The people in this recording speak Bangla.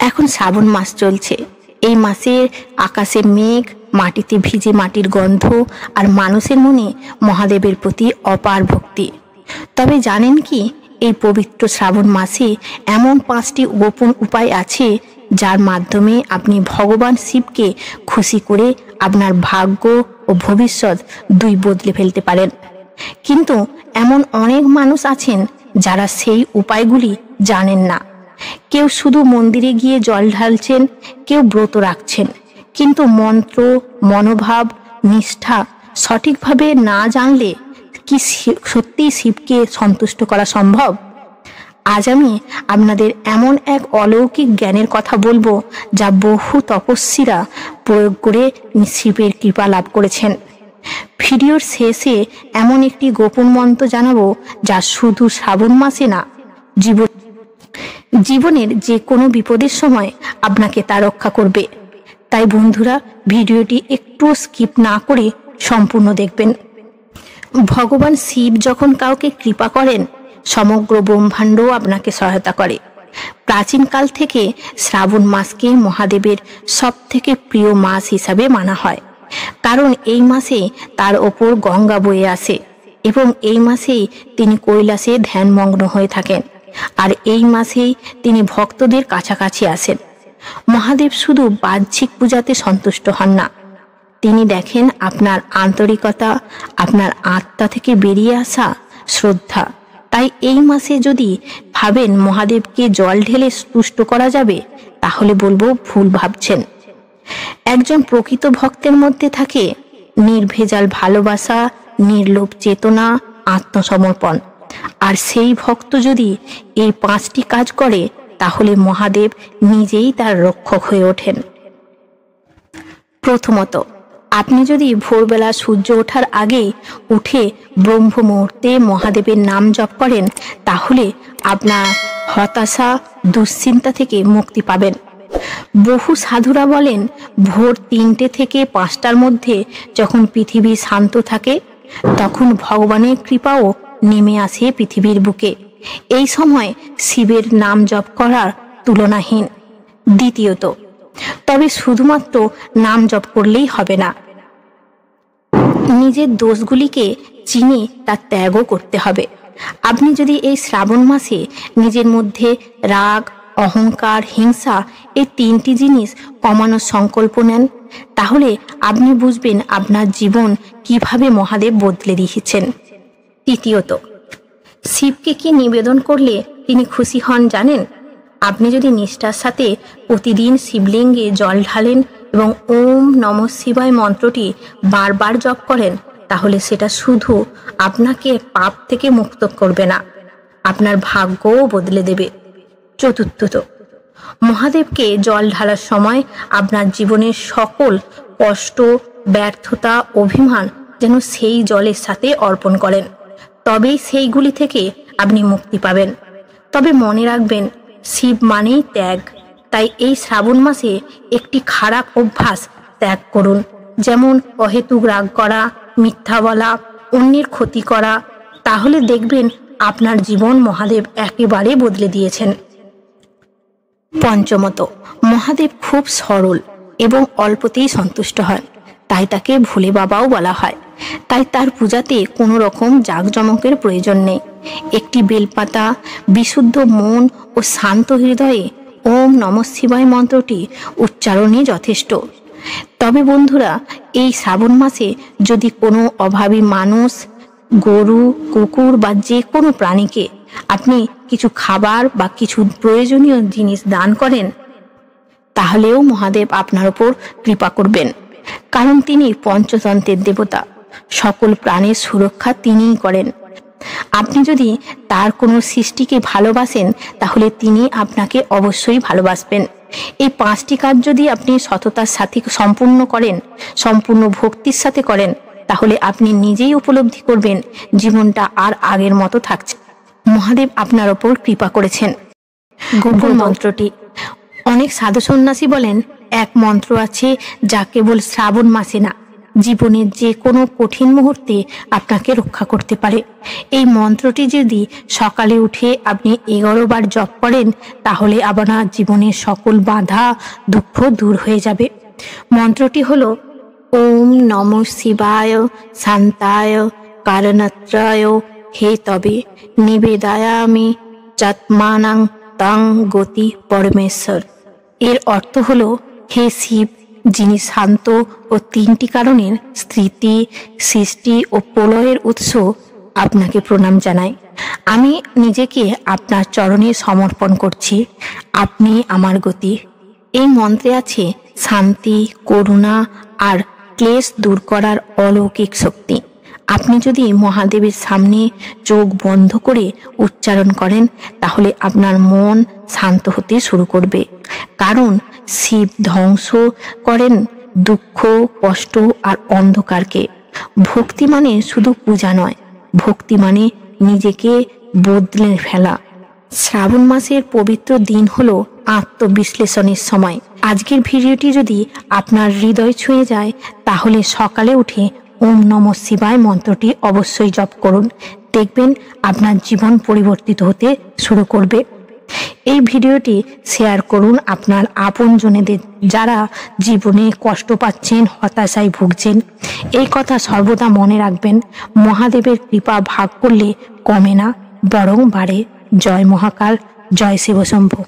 এখন শ্রাবণ মাস চলছে। এই মাসে আকাশে মেঘ, মাটিতে ভিজে মাটির গন্ধ আর মানুষের মনে মহাদেবের প্রতি অপার ভক্তি। তবে জানেন কি, এই পবিত্র শ্রাবণ মাসে এমন 5টি গোপন উপায় আছে যার মাধ্যমে আপনি ভগবান শিবকে খুশি করে আপনার ভাগ্য ও ভবিষ্যৎ দুই বদলে ফেলতে পারেন। কিন্তু এমন অনেক মানুষ আছেন যারা সেই উপায়গুলি জানেন না। কেউ শুধু মন্দিরে গিয়ে জল ঢালছেন, কেউ ব্রত রাখছেন, কিন্তু মন্ত্র, মনোভাব, নিষ্ঠা সঠিকভাবে না জানলে কি সত্যিই শিবকে সন্তুষ্ট করা সম্ভব? আজ আমি আপনাদের এমন এক অলৌকিক জ্ঞানের কথা বলবো যা বহু তপস্বীরা প্রয়োগ করে শিবের কৃপা লাভ করেছেন। ভিডিওর শেষে এমন একটি গোপন মন্ত্র জানাবো যা শুধু শ্রাবণ মাসে না, জীবনের যে কোনো বিপদের সময় আপনাকে তা রক্ষা করবে। তাই বন্ধুরা, ভিডিওটি একটু স্কিপ না করে সম্পূর্ণ দেখবেন। ভগবান শিব যখন কাউকে কৃপা করেন, সমগ্র ব্রহ্মাণ্ড আপনাকে সহায়তা করে। প্রাচীনকাল থেকে শ্রাবণ মাসকে মহাদেবের সবথেকে প্রিয় মাস হিসাবে মানা হয়, কারণ এই মাসে তার ওপর গঙ্গা বয়ে আসে এবং এই মাসেই তিনি কৈলাসে ধ্যানমগ্ন হয়ে থাকেন। আর এই মাসেই তিনি ভক্তদের কাছাকাছি আসেন। মহাদেব শুধু বাহ্যিক পূজাতে সন্তুষ্ট হন না, তিনি দেখেন আপনার আন্তরিকতা, আপনার আত্মা থেকে বেরিয়ে আসা শ্রদ্ধা। তাই এই মাসে যদি ভাবেন মহাদেবকে জল ঢেলে তুষ্ট করা যাবে, তাহলে বলবো ভুল ভাবছেন। একজন প্রকৃত ভক্তের মধ্যে থাকে নির্ভেজাল ভালোবাসা, নির্লোভ চেতনা, আত্মসমর্পণ। আর সেই ভক্ত যদি এই 5টি কাজ করে, তাহলে মহাদেব নিজেই তার রক্ষক হয়ে ওঠেন। প্রথমত, আপনি যদি ভোরবেলা সূর্য ওঠার আগে উঠে ব্রহ্ম মুহূর্তে মহাদেবের নাম জপ করেন, তাহলে আপনার হতাশা, দুশ্চিন্তা থেকে মুক্তি পাবেন। বহু সাধুরা বলেন, ভোর 3টে থেকে 5টার মধ্যে যখন পৃথিবী শান্ত থাকে, তখন ভগবানের কৃপাও নেমে আসে পৃথিবীর বুকে। এই সময় শিবের নাম জপ করার তুলনাহীন। দ্বিতীয়ত, তবে শুধুমাত্র নাম জপ করলেই হবে না, নিজের দোষগুলিকে চিনে তার ত্যাগও করতে হবে। আপনি যদি এই শ্রাবণ মাসে নিজের মধ্যে রাগ, অহংকার, হিংসা এই 3টি জিনিস কমানোর সংকল্প নেন, তাহলে আপনি বুঝবেন আপনার জীবন কিভাবে মহাদেব বদলে দিয়েছেন। তৃতীয়ত, শিবকে কি নিবেদন করলে তিনি খুশি হন জানেন? আপনি যদি নিষ্ঠার সাথে প্রতিদিন শিবলিঙ্গে জল ঢালেন এবং ওম নমঃ শিবায় মন্ত্রটি বারবার জপ করেন, তাহলে সেটা শুধু আপনাকে পাপ থেকে মুক্ত করবে না, আপনার ভাগ্যও বদলে দেবে। চতুর্থত, মহাদেবকে জল ঢালার সময় আপনার জীবনের সকল কষ্ট, ব্যর্থতা, অভিমান যেন সেই জলের সাথে অর্পণ করেন, তবেই সেইগুলি থেকে আপনি মুক্তি পাবেন। তবে মনে রাখবেন, শিব মানেই ত্যাগ। তাই এই শ্রাবণ মাসে একটি খারাপ অভ্যাস ত্যাগ করুন, যেমন অহেতুক রাগ করা, মিথ্যা বলা, অন্যের ক্ষতি করা। তাহলে দেখবেন আপনার জীবন মহাদেব একেবারে বদলে দিয়েছেন। পঞ্চমত, মহাদেব খুব সরল এবং অল্পতেই সন্তুষ্ট হন, তাই তাকে ভোলে বাবাও বলা হয়। তাই তার পূজাতে কোনো রকম জাঁকজমকের প্রয়োজন নেই। একটি বেলপাতা, বিশুদ্ধ মন ও শান্ত হৃদয়ে ওম নমঃ শিবায় মন্ত্রটি উচ্চারণই যথেষ্ট। তবে বন্ধুরা, এই শ্রাবণ মাসে যদি কোনো অভাবী মানুষ, গরু, কুকুর বা যে কোনো প্রাণীকে আপনি কিছু খাবার বা কিছু প্রয়োজনীয় জিনিস দান করেন, তাহলেও মহাদেব আপনার উপর কৃপা করবেন, কারণ তিনি পঞ্চতন্ত্রের দেবতা। সকল প্রাণের সুরক্ষা তিনিই করেন। আপনি যদি তার কোনো সৃষ্টিকে ভালোবাসেন, তাহলে তিনি আপনাকে অবশ্যই ভালোবাসবেন। এই 5টি কাজ যদি আপনি সততার সাথে সম্পূর্ণ করেন, সম্পূর্ণ ভক্তির সাথে করেন, তাহলে আপনি নিজেই উপলব্ধি করবেন জীবনটা আর আগের মতো থাকছে, মহাদেব আপনার ওপর কৃপা করেছেন। গোপন মন্ত্রটি, অনেক সাধু সন্ন্যাসী বলেন এক মন্ত্র আছে যা কেবল শ্রাবণ মাসে না, জীবনের যে কোনো কঠিন মুহূর্তে আপনাকে রক্ষা করতে পারে। এই মন্ত্রটি যদি সকালে উঠে আপনি 11 বার জপ করেন তাহলে আপনার জীবনের সকল বাধা দুঃখ দূর হয়ে যাবে। মন্ত্রটি হলো ওম নমঃ শিবায় শান্তায় কারণত্রয় হে তবে নিবেদয়ামি চাত্মানাং তং গতি পরমেশ্বর। এর অর্থ হলো হে শিব, যিনি শান্ত ও 3টি কারণের স্থিতি, সৃষ্টি ও প্রলয়ের উৎস, আপনাকে প্রণাম জানাই। আমি নিজেকে আপনার চরণে সমর্পণ করছি। আপনি আমার গতি। এই মন্ত্রে আছে শান্তি, করুণা আর ক্লেশ দূর করার অলৌকিক শক্তি। আপনি যদি মহাদেবের সামনে চোখ বন্ধ করে উচ্চারণ করেন তাহলে আপনার মন শান্ত হতে শুরু করবে। কারণ শিব ধ্বংস করেন দুঃখ, কষ্ট আর অন্ধকারকে। ভক্তি মানে শুধু পূজা নয়, ভক্তি মানে নিজেকে বদলে ফেলা। শ্রাবণ মাসের পবিত্র দিন হলো আত্মবিশ্লেষণের সময়। আজকের ভিডিওটি যদি আপনার হৃদয় ছুঁয়ে যায় তাহলে সকালে উঠে ওম নমঃ শিবায় মন্ত্রটি অবশ্যই জপ করুন। দেখবেন আপনার জীবন পরিবর্তিত হতে শুরু করবে। এই ভিডিওটি শেয়ার করুন আপনার আপনজনেদের যারা জীবনে কষ্ট পাচ্ছেন, হতাশায় ভুগছেন। এই কথা সর্বদা মনে রাখবেন, মহাদেবের কৃপা ভাগ করলে কমে না, বরং বাড়ে। জয় মহাকাল, জয় শিবশম্ভু।